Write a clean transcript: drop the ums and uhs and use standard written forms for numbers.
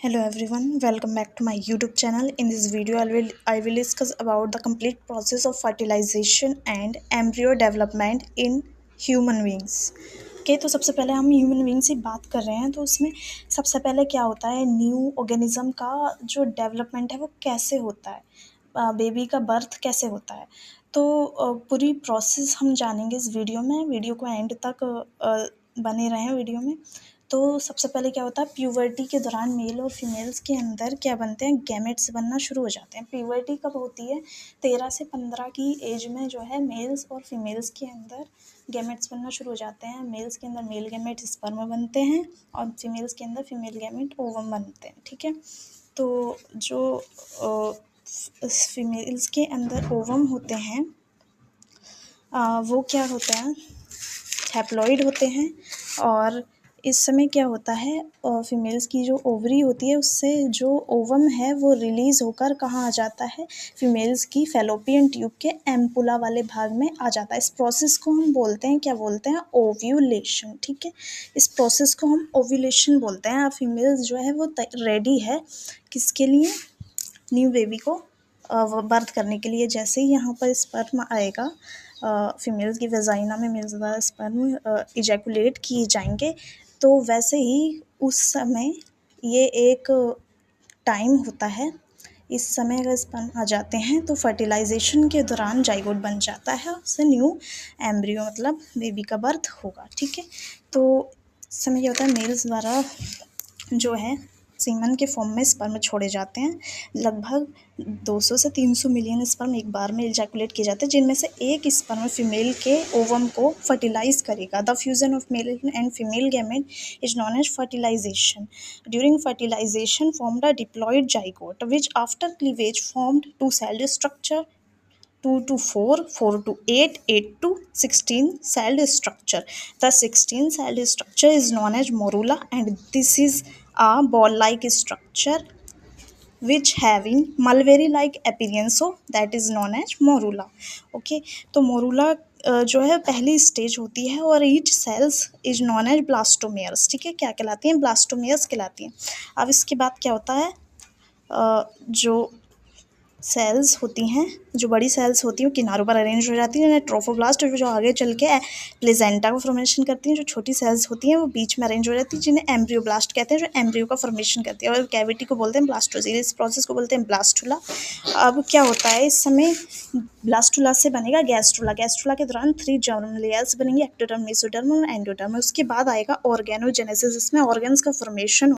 Hello everyone, welcome back to my YouTube channel. In this video, I will discuss about the complete process of fertilization and embryo development in human beings. Okay, तो सबसे पहले हम human being से बात कर रहे हैं तो उसमें सबसे पहले क्या होता है, न्यू ऑर्गेनिज्म का जो डेवलपमेंट है वो कैसे होता है, बेबी का बर्थ कैसे होता है। तो पूरी प्रोसेस हम जानेंगे इस वीडियो में। वीडियो को एंड तक बने रहें वीडियो में। तो सबसे पहले क्या होता है, प्यूबर्टी के दौरान मेल और फीमेल्स के अंदर क्या बनते हैं, गैमेट्स बनना शुरू हो जाते हैं। प्यूबर्टी कब होती है, 13 से 15 की एज में जो है मेल्स और फीमेल्स के अंदर गैमेट्स बनना शुरू हो जाते हैं। मेल्स के अंदर मेल गैमेट स्पर्म बनते हैं और फीमेल्स के अंदर फीमेल गैमेट ओवम बनते हैं। ठीक है, तो जो फीमेल्स के अंदर ओवम होते हैं वो क्या होते हैं, हैप्लॉइड होते हैं। और इस समय क्या होता है, फीमेल्स की जो ओवरी होती है उससे जो ओवम है वो रिलीज़ होकर कहाँ आ जाता है, फीमेल्स की फैलोपियन ट्यूब के एम्पुला वाले भाग में आ जाता है। इस प्रोसेस को हम बोलते हैं, क्या बोलते हैं, ओव्यूलेशन। ठीक है, इस प्रोसेस को हम ओव्यूलेशन बोलते हैं। फीमेल्स जो है वो रेडी है किसके लिए, न्यू बेबी को बर्थ करने के लिए। जैसे ही यहाँ पर स्पर्म आएगा, फीमेल्स की वेजाइना में मेल्स द्वारा स्पर्म इजैकुलेट किए जाएंगे, तो वैसे ही उस समय ये एक टाइम होता है, इस समय अगर स्पर्म आ जाते हैं तो फर्टिलाइजेशन के दौरान जाइगोट बन जाता है, उससे न्यू एम्ब्रियो मतलब बेबी का बर्थ होगा। ठीक है, तो इस समय क्या होता है, मेल्स द्वारा जो है सीमन के फॉर्म में स्पर्म छोड़े जाते हैं। लगभग 200 से 300 मिलियन स्पर्म एक बार में इजैकुलेट किए जाते हैं, जिनमें से एक स्पर्म फीमेल के ओवम को फर्टिलाइज करेगा। The fusion of male and female gamete is known as fertilization. During fertilization formed a diploid zygote which after cleavage formed two celled structure 2 to 4, 4 to 8, 8 to 16 celled structure. The 16-celled structure is known as morula, and this is a ball-like structure which having mulberry-like appearance, so that is known as morula. Okay, तो morula जो है पहली stage होती है और each cells is known as blastomeres. ठीक है, क्या कहलाती हैं, ब्लास्टोमेयर्स कहलाती हैं। अब इसके बाद क्या होता है, जो सेल्स होती हैं, जो बड़ी सेल्स होती हैं किनारों पर अरेंज हो जाती हैं, ट्रोफोब्लास्ट जो आगे चल के प्लेजेंटा का फॉर्मेशन करती हैं। जो छोटी सेल्स होती हैं वो बीच में अरेंज हो जाती हैं, जिन्हें एम्ब्रियोब्लास्ट कहते हैं, जो एम्ब्रियो का फॉर्मेशन करती है। और कैविटी को बोलते हैं ब्लास्टोसिल, इस प्रोसेस को बोलते हैं ब्लास्टुला। अब क्या होता है, इस समय ब्लास्टुला से बनेगा गैस्ट्रुला। गैस्ट्रुला के दौरान 3 जर्म लेयर्स बनेंगे, एक्टोडर्म, मेसोडर्म और एंडोडर्म। उसके बाद आएगा ऑर्गेनोजेनेसिस, इसमें ऑर्गन्स का फॉर्मेशन